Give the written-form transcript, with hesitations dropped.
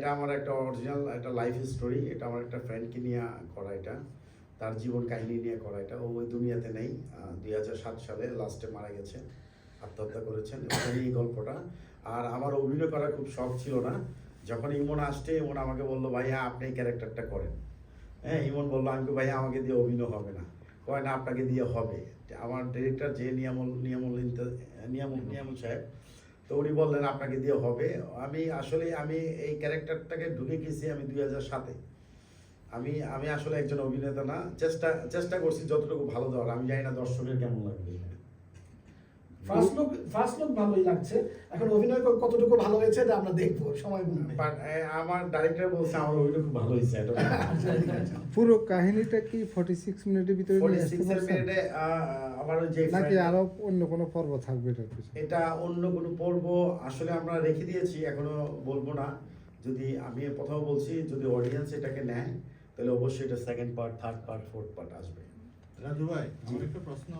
এটা আমার একটা অরিজিনাল একটা লাইফ স্টোরি। এটা আমার একটা ফ্রেন্ডকে নিয়ে করা, এটা তার জীবন কাহিনী নিয়ে করা। এটা ও ওই দুনিয়াতে নেই, 2007 সালে লাস্টে মারা গেছে, আত্মহত্যা করেছেন। ওখানে এই গল্পটা। আর আমার অভিনয় করার খুব শখ ছিল না। যখন ইমন আসছে, ইমন আমাকে বললো ভাইয়া আপনি এই ক্যারেক্টারটা করেন। হ্যাঁ, ইমন বললো, আমি ভাইয়া আমাকে দিয়ে অভিনয় হবে না। কয় না, আপনাকে দিয়ে হবে। আমার ডিরেক্টর যে নিয়ামুল সাহেব, তো উনি বললেন আপনাকে দিয়ে হবে। আমি এই ক্যারেক্টারটাকে ঢুকে গেছি আমি 2007-এ। আমি আসলে একজন অভিনেতা না, চেষ্টা করছি যতটুকু ভালো দেওয়ার। আমি জানি না দর্শকের কেমন লাগবে। ফার্স্ট লুক ভালোই লাগছে, এখন অভিনয় কতটুকু ভালো হয়েছে এটা আমরা দেখবো, সময় বলবে। বাট আমার ডাইরেক্টর বলছে আমার অভিনয় খুব ভালো হয়েছে। এটা পুরো কাহিনীটা কি 46 মিনিটের ভিতরে নিয়ে আসতে 46 পারছেন মিনিটে আবার ওই যে নাকি আরো অন্য কোনো পর্ব থাকবে এটার পিছনে? এটা অন্য কোনো পর্ব আসলে আমরা রেখে দিয়েছি, এখনো বলবো না। যদি আমি প্রথম বলছি, যদি অডিয়েন্স এটাকে নেয় তাহলে অবশ্যই এটা second part, third part, fourth part আসবে। রাজু ভাই, আমার একটা প্রশ্ন।